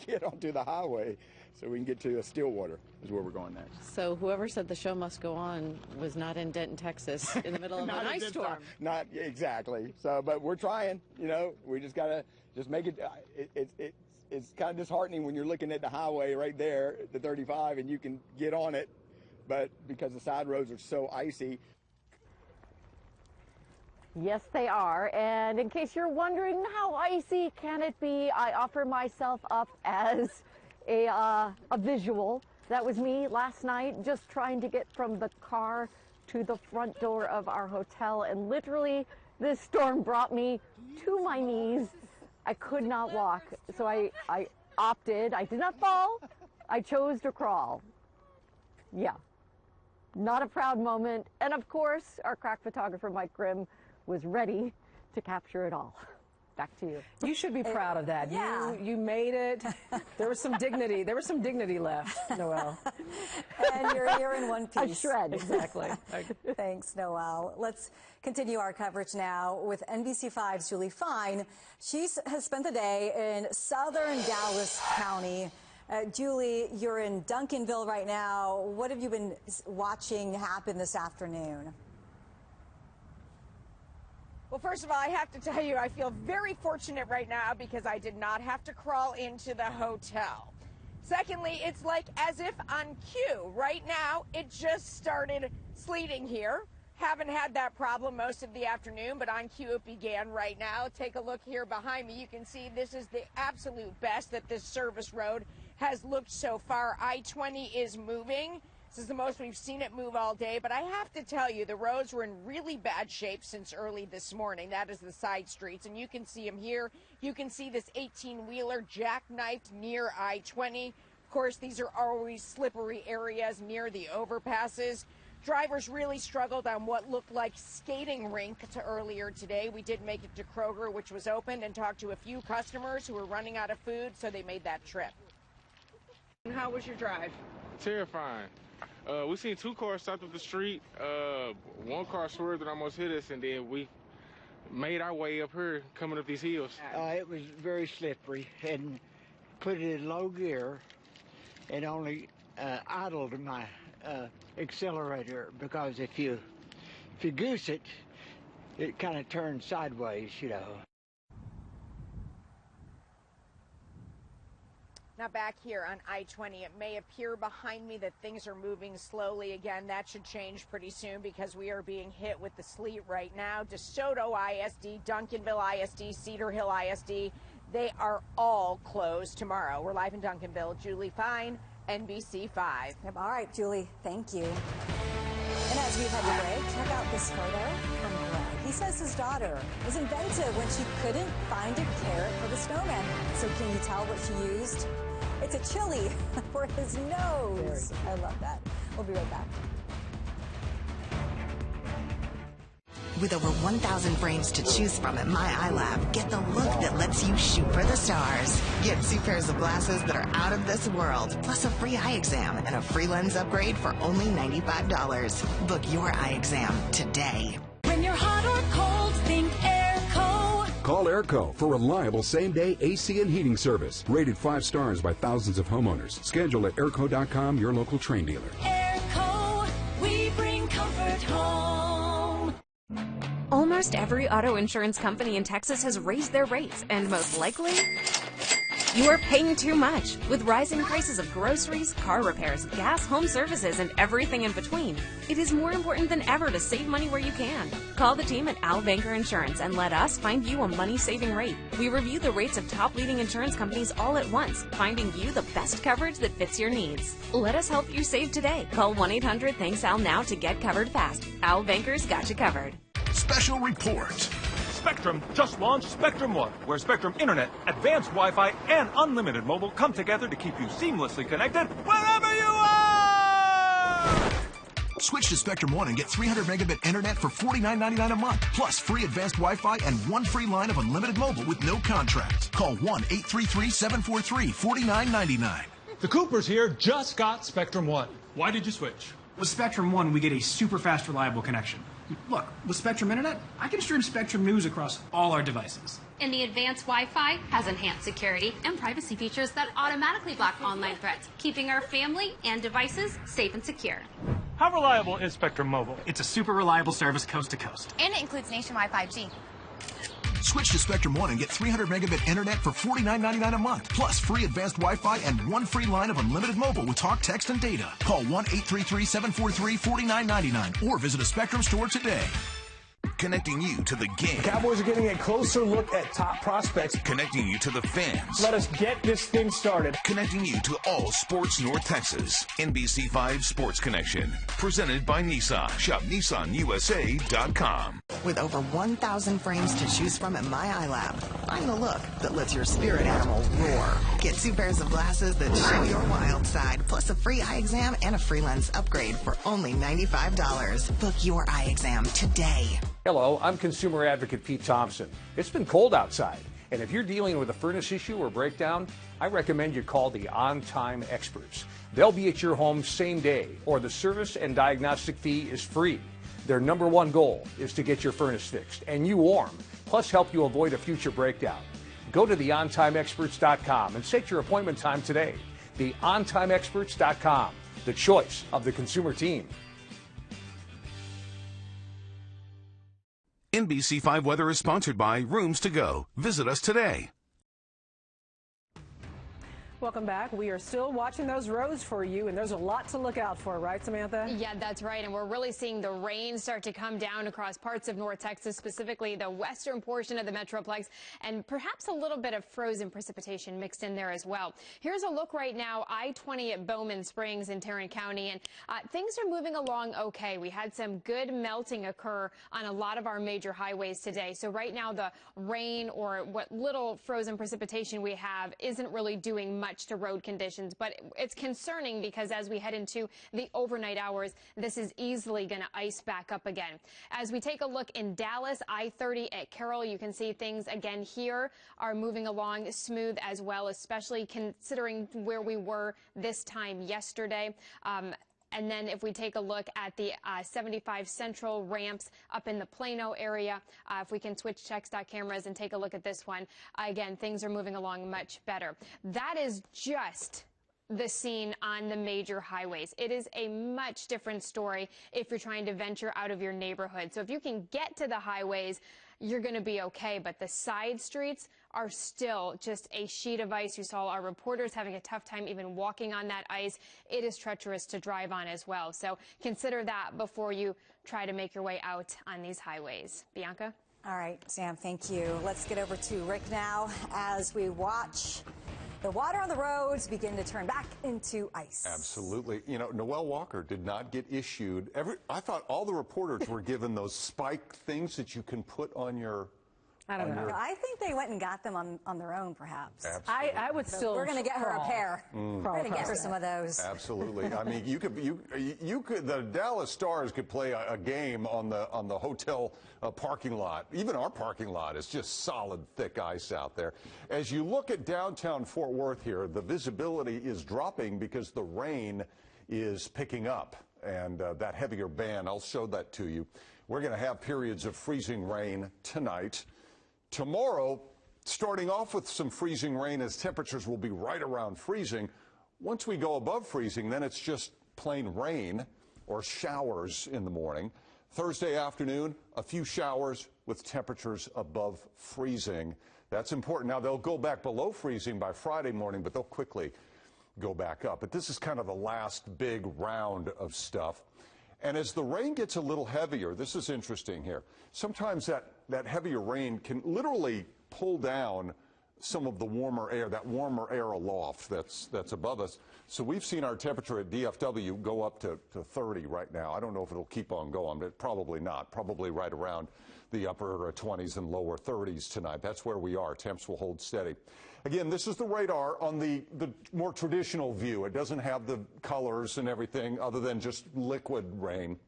get onto the highway so we can get to Stillwater is where we're going next. So whoever said the show must go on was not in Denton, Texas in the middle of an ice storm. Not exactly. So, but we're trying, you know, we just got to just make it, it's kind of disheartening when you're looking at the highway right there, the 35, and you can get on it, but because the side roads are so icy. Yes, they are. And in case you're wondering how icy can it be, I offer myself up as a visual. That was me last night, just trying to get from the car to the front door of our hotel. And literally, this storm brought me to my knees. I could not walk. So I opted. I did not fall. I chose to crawl. Yeah. Not a proud moment. And of course, our crack photographer, Mike Grimm, was ready to capture it all. Back to you. You should be proud of that. Yeah. You made it. There was some dignity. There was some dignity left, Noel. And you're here in one piece. A shred. Exactly. Thanks, Noel. Let's continue our coverage now with NBC5's Julie Fine. She has spent the day in southern Dallas County. Julie, you're in Duncanville right now. What have you been watching happen this afternoon? Well, first of all, I have to tell you, I feel very fortunate right now because I did not have to crawl into the hotel. Secondly, it's like as if on cue. Right now, it just started sleeting here. Haven't had that problem most of the afternoon, but on cue it began right now. Take a look here behind me. You can see this is the absolute best that this service road has looked so far. I-20 is moving. This is the most we've seen it move all day, but I have to tell you, the roads were in really bad shape since early this morning. That is the side streets, and you can see them here. You can see this 18-wheeler jackknifed near I-20. Of course, these are always slippery areas near the overpasses. Drivers really struggled on what looked like skating rink to earlier today. We did make it to Kroger, which was open, and talked to a few customers who were running out of food, so they made that trip. And how was your drive? Terrifying. We seen two cars stopped up the street. One car swerved and almost hit us, and then we made our way up here coming up these hills. It was very slippery, and put it in low gear and only idled my accelerator, because if you goose it, it kind of turns sideways, you know. Now back here on I-20, it may appear behind me that things are moving slowly again. That should change pretty soon because we are being hit with the sleet right now. DeSoto ISD, Duncanville ISD, Cedar Hill ISD, they are all closed tomorrow. We're live in Duncanville. Julie Fine, NBC5. Yep. All right, Julie, thank you. And as we head to break, check out this photo from Greg. He says his daughter was inventive when she couldn't find a carrot for the snowman. So can you tell what she used? It's a chili for his nose. I love that. We'll be right back. With over 1,000 frames to choose from at My Eye Lab, get the look that lets you shoot for the stars. Get 2 pairs of glasses that are out of this world, plus a free eye exam and a free lens upgrade for only $95. Book your eye exam today. When you're hot or cold, think Airco. Call Airco for reliable same-day AC and heating service. Rated 5 stars by thousands of homeowners. Schedule at airco.com, your local Train dealer. Airco, we bring comfort home. Almost every auto insurance company in Texas has raised their rates, and most likely, you are paying too much. With rising prices of groceries, car repairs, gas, home services, and everything in between, it is more important than ever to save money where you can. Call the team at Al Banker Insurance and let us find you a money-saving rate. We review the rates of top leading insurance companies all at once, finding you the best coverage that fits your needs. Let us help you save today. Call 1-800-THANKS-AL now to get covered fast. Al Banker's got you covered. Special report. Spectrum just launched Spectrum One, where Spectrum Internet, advanced Wi-Fi, and unlimited mobile come together to keep you seamlessly connected wherever you are! Switch to Spectrum One and get 300 megabit internet for $49.99 a month, plus free advanced Wi-Fi and one free line of unlimited mobile with no contract. Call 1-833-743-4999. The Coopers here just got Spectrum One. Why did you switch? With Spectrum One, we get a super fast, reliable connection. Look, with Spectrum Internet, I can stream Spectrum News across all our devices. And the advanced Wi-Fi has enhanced security and privacy features that automatically block online threats, keeping our family and devices safe and secure. How reliable is Spectrum Mobile? It's a super reliable service coast to coast. And it includes nationwide 5G. Switch to Spectrum One and get 300 megabit internet for $49.99 a month, plus free advanced Wi-Fi and one free line of unlimited mobile with talk, text, and data. Call 1-833-743-4999 or visit a Spectrum store today. Connecting you to the game. The Cowboys are getting a closer look at top prospects. Connecting you to the fans. Let us get this thing started. Connecting you to all sports North Texas. NBC 5 Sports Connection. Presented by Nissan. Shop NissanUSA.com. With over 1,000 frames to choose from at My iLab, find the look that lets your spirit animal roar. Get 2 pairs of glasses that show your wild side, plus a free eye exam and a free lens upgrade for only $95. Book your eye exam today. Hello, I'm consumer advocate Pete Thompson. It's been cold outside, and if you're dealing with a furnace issue or breakdown, I recommend you call the On-Time Experts. They'll be at your home same day, or the service and diagnostic fee is free. Their #1 goal is to get your furnace fixed and you warm, plus help you avoid a future breakdown. Go to theontimeexperts.com and set your appointment time today. Theontimeexperts.com, the choice of the consumer team. NBC 5 Weather is sponsored by Rooms to Go. Visit us today. Welcome back. We are still watching those roads for you, and there's a lot to look out for, right, Samantha? Yeah, that's right. And we're really seeing the rain start to come down across parts of North Texas, specifically the western portion of the Metroplex, and perhaps a little bit of frozen precipitation mixed in there as well. Here's a look right now, I-20 at Bowman Springs in Tarrant County, and things are moving along okay. We had some good melting occur on a lot of our major highways today. So right now the rain or what little frozen precipitation we have isn't really doing much to road conditions, but it's concerning because as we head into the overnight hours, this is easily going to ice back up again. As we take a look in Dallas, I-30 at Carroll, you can see things again here are moving along smooth as well, especially considering where we were this time yesterday. And then if we take a look at the 75 Central ramps up in the Plano area, if we can switch checks.cameras and take a look at this one, again, things are moving along much better. That is just the scene on the major highways. It is a much different story if you're trying to venture out of your neighborhood. So if you can get to the highways, you're going to be okay, but the side streets are still just a sheet of ice. You saw our reporters having a tough time even walking on that ice. It is treacherous to drive on as well. So consider that before you try to make your way out on these highways. Bianca? All right, Sam, thank you. Let's get over to Rick now as we watch the water on the roads begin to turn back into ice. Absolutely. You know, Noel Walker did not get issued. I thought all the reporters were given those spike things that you can put on your... I don't know. I think they went and got them on their own, perhaps. Absolutely. I would still. We're going to get her a pair. We're going to get her some of those. Absolutely. I mean, you could. The Dallas Stars could play a game on the hotel parking lot. Even our parking lot is just solid, thick ice out there. As you look at downtown Fort Worth here, the visibility is dropping because the rain is picking up, and that heavier band. I'll show that to you. We're going to have periods of freezing rain tonight. Tomorrow, starting off with some freezing rain as temperatures will be right around freezing. Once we go above freezing, then it's just plain rain or showers in the morning. Thursday afternoon, a few showers with temperatures above freezing. That's important. Now, they'll go back below freezing by Friday morning, but they'll quickly go back up. But this is kind of the last big round of stuff. And as the rain gets a little heavier, this is interesting here. Sometimes that heavier rain can literally pull down some of the warmer air, that warmer air aloft that's above us. So we've seen our temperature at DFW go up to 30 right now. I don't know if it'll keep on going, but probably not. Probably right around the upper 20s and lower 30s tonight. That's where we are. Temps will hold steady. Again, this is the radar on the more traditional view. It doesn't have the colors and everything other than just liquid rain.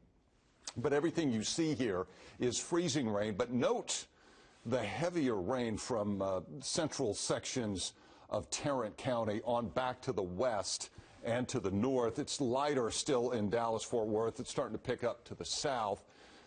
But everything you see here is freezing rain. But note the heavier rain from central sections of Tarrant County on back to the west and to the north. It's lighter still in Dallas-Fort Worth. It's starting to pick up to the south.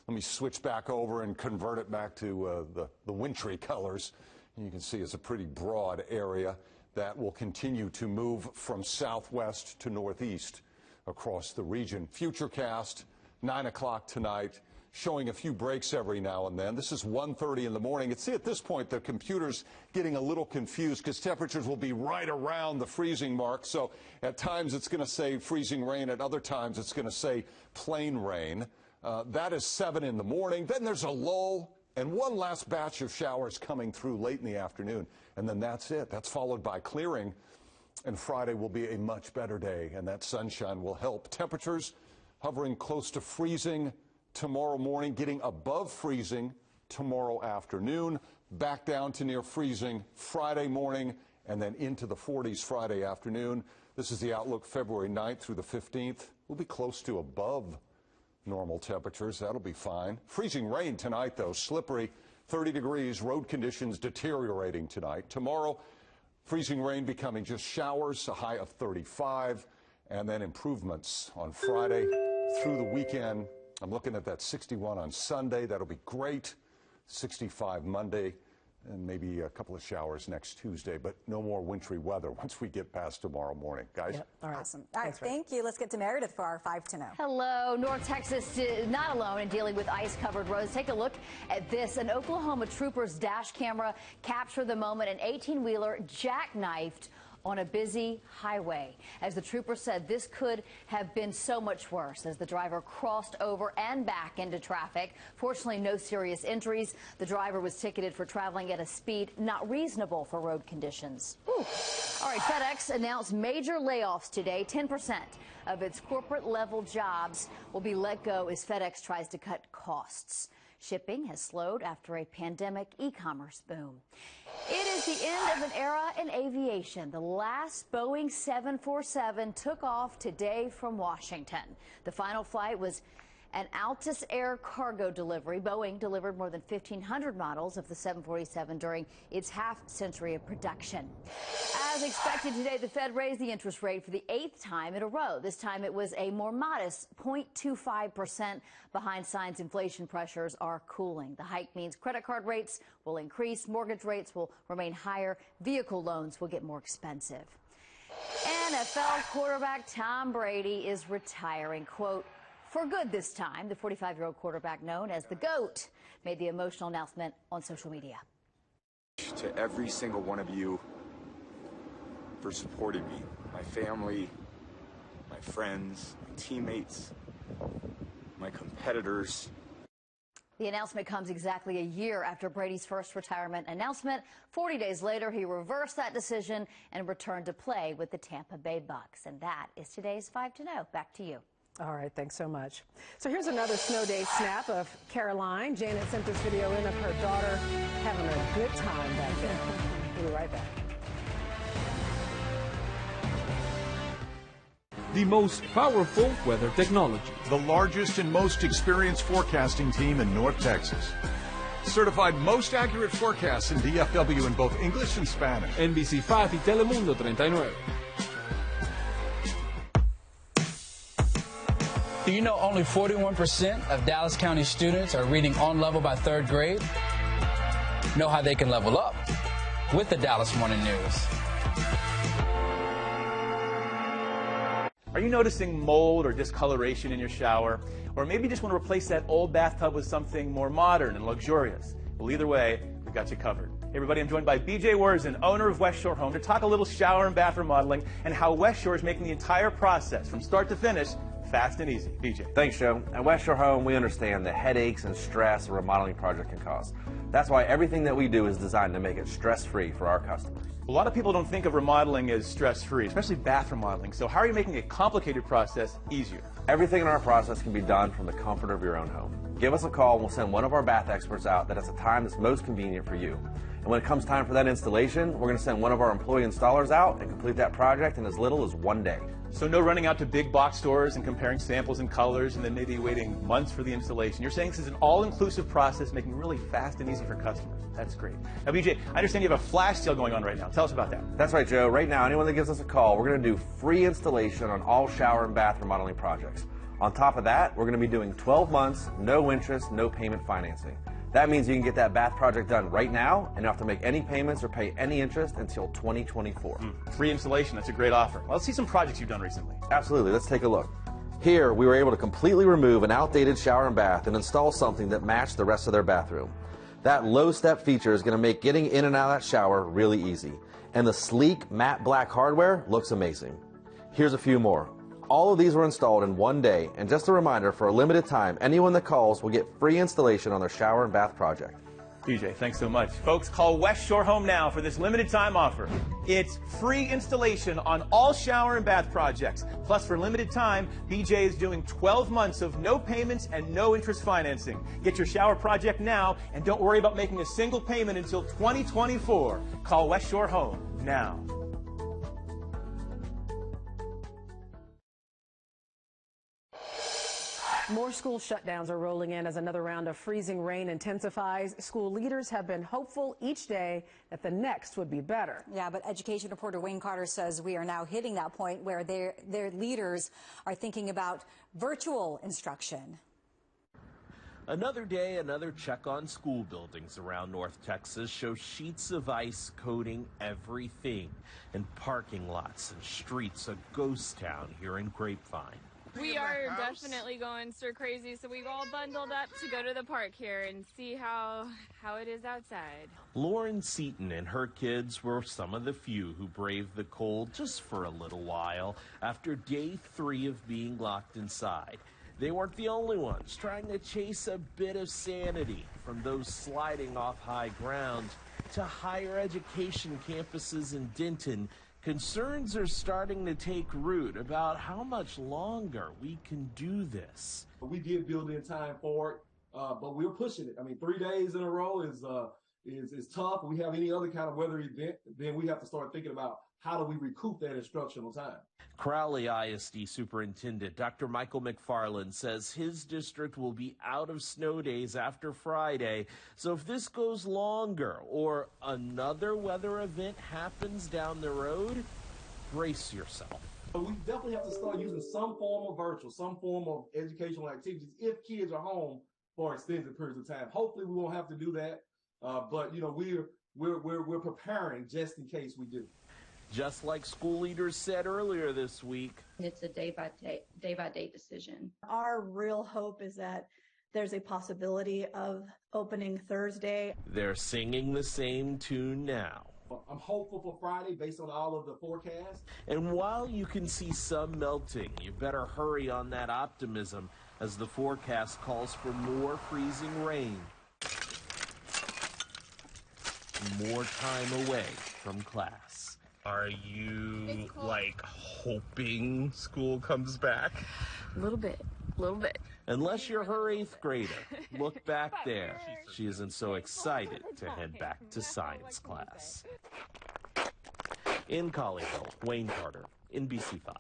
Let me switch back over and convert it back to the wintry colors. And you can see it's a pretty broad area that will continue to move from southwest to northeast across the region. Futurecast, 9 o'clock tonight, showing a few breaks every now and then. This is 1:30 in the morning. See, at this point, the computer's getting a little confused because temperatures will be right around the freezing mark. So at times it's going to say freezing rain. At other times it's going to say plain rain. That is 7 in the morning. Then there's a lull and one last batch of showers coming through late in the afternoon. And then that's it. That's followed by clearing. And Friday will be a much better day, and that sunshine will help. Temperatures hovering close to freezing tomorrow morning, getting above freezing tomorrow afternoon, back down to near freezing Friday morning, and then into the 40s Friday afternoon. This is the outlook February 9th through the 15th. We'll be close to above normal temperatures. That'll be fine. Freezing rain tonight, though. Slippery, 30 degrees. Road conditions deteriorating tonight. Tomorrow, freezing rain becoming just showers, a high of 35, and then improvements on Friday through the weekend. I'm looking at that 61 on Sunday. That'll be great. 65 Monday, and maybe a couple of showers next Tuesday, but no more wintry weather once we get past tomorrow morning. Guys? Yep. All right. Awesome. All right, thank you. Let's get to Meredith for our 5 to know. Hello. North Texas is not alone in dealing with ice-covered roads. Take a look at this. An Oklahoma trooper's dash camera captured the moment an 18-wheeler jackknifed on a busy highway. As the trooper said, this could have been so much worse as the driver crossed over and back into traffic. Fortunately, no serious injuries. The driver was ticketed for traveling at a speed not reasonable for road conditions. Whew. All right, FedEx announced major layoffs today. 10% of its corporate-level jobs will be let go as FedEx tries to cut costs. Shipping has slowed after a pandemic e-commerce boom. It is the end of an era in aviation. The last Boeing 747 took off today from Washington. The final flight was an Altus Air cargo delivery. Boeing delivered more than 1,500 models of the 747 during its half-century of production. As expected today, the Fed raised the interest rate for the 8th time in a row. This time it was a more modest 0.25% behind signs inflation pressures are cooling. The hike means credit card rates will increase, mortgage rates will remain higher, vehicle loans will get more expensive. NFL quarterback Tom Brady is retiring, quote, for good this time. The 45-year-old quarterback known as the GOAT made the emotional announcement on social media. To every single one of you for supporting me, my family, my friends, my teammates, my competitors. The announcement comes exactly a year after Brady's first retirement announcement. 40 days later, he reversed that decision and returned to play with the Tampa Bay Bucks. And that is today's 5 to know. Back to you. All right, thanks so much. So here's another snow day snap of Caroline. Janet sent this video in of her daughter having a good time back there. We'll be right back. The most powerful weather technology. The largest and most experienced forecasting team in North Texas. Certified most accurate forecasts in DFW in both English and Spanish. NBC 5 y Telemundo 39. Do you know only 41% of Dallas County students are reading on level by 3rd grade? know how they can level up with the Dallas Morning News. Are you noticing mold or discoloration in your shower? Or maybe you just want to replace that old bathtub with something more modern and luxurious? Well, either way, we got you covered. Hey everybody, I'm joined by BJ Worzen, owner of West Shore Home, to talk a little shower and bath remodeling and how West Shore is making the entire process from start to finish fast and easy. BJ. Thanks, Joe. At West Shore Home, we understand the headaches and stress a remodeling project can cause. That's why everything that we do is designed to make it stress-free for our customers. A lot of people don't think of remodeling as stress-free, especially bath remodeling. So how are you making a complicated process easier? Everything in our process can be done from the comfort of your own home. Give us a call and we'll send one of our bath experts out that has a time that's most convenient for you. And when it comes time for that installation, we're going to send one of our employee installers out and complete that project in as little as 1 day. So no running out to big box stores and comparing samples and colors and then maybe waiting months for the installation. You're saying this is an all-inclusive process, making it really fast and easy for customers. That's great. Now, BJ, I understand you have a flash sale going on right now. Tell us about that. That's right, Joe. Right now, anyone that gives us a call, we're going to do free installation on all shower and bath remodeling projects. On top of that, we're going to be doing 12 months, no interest, no payment financing. That means you can get that bath project done right now and you don't have to make any payments or pay any interest until 2024. Free installation, that's a great offer. Well, let's see some projects you've done recently. Absolutely, let's take a look. Here, we were able to completely remove an outdated shower and bath and install something that matched the rest of their bathroom. That low-step feature is going to make getting in and out of that shower really easy. And the sleek, matte black hardware looks amazing. Here's a few more. All of these were installed in 1 day, and just a reminder, for a limited time, anyone that calls will get free installation on their shower and bath project. BJ, thanks so much. Folks, call West Shore Home now for this limited time offer. It's free installation on all shower and bath projects. Plus, for limited time, BJ is doing 12 months of no payments and no interest financing. Get your shower project now, and don't worry about making a single payment until 2024. Call West Shore Home now. More school shutdowns are rolling in as another round of freezing rain intensifies. School leaders have been hopeful each day that the next would be better. Yeah, but education reporter Wayne Carter says we are now hitting that point where their leaders are thinking about virtual instruction. Another day, another check on school buildings around North Texas shows sheets of ice coating everything, and parking lots and streets a ghost town here in Grapevine. We are definitely going stir crazy, so we've all bundled up to go to the park here and see how it is outside. Lauren Seaton and her kids were some of the few who braved the cold just for a little while after day 3 of being locked inside. They weren't the only ones trying to chase a bit of sanity from those sliding off high ground to higher education campuses in Denton. Concerns are starting to take root about how much longer we can do this. We did build in time for it, but we're pushing it. I mean, 3 days in a row is tough. If we have any other kind of weather event, then we have to start thinking about how do we recoup that instructional time. Crowley ISD Superintendent Dr. Michael McFarland says his district will be out of snow days after Friday. So if this goes longer or another weather event happens down the road, brace yourself. We definitely have to start using some form of virtual, some form of educational activities if kids are home for extended periods of time. Hopefully we won't have to do that, but you know we're preparing just in case we do. Just like school leaders said earlier this week, it's a day-by-day decision. Our real hope is that there's a possibility of opening Thursday. They're singing the same tune now. I'm hopeful for Friday based on all of the forecasts. And while you can see some melting, you better hurry on that optimism as the forecast calls for more freezing rain. More time away from class. Are you, like, hoping school comes back? A little bit. Unless you're her 8th grader. Look back there. She isn't so excited to head back to science class. In Colleyville, Wayne Carter, NBC5.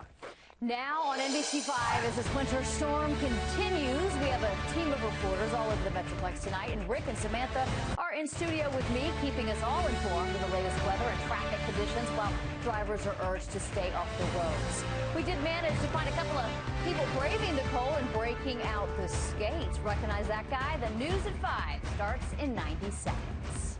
Now on NBC5, as this winter storm continues, we have a team of reporters all over the Metroplex tonight, and Rick and Samantha are in studio with me, keeping us all informed of the latest weather and traffic conditions while drivers are urged to stay off the roads. We did manage to find a couple of people braving the cold and breaking out the skates. Recognize that guy? The news at 5 starts in 90 seconds.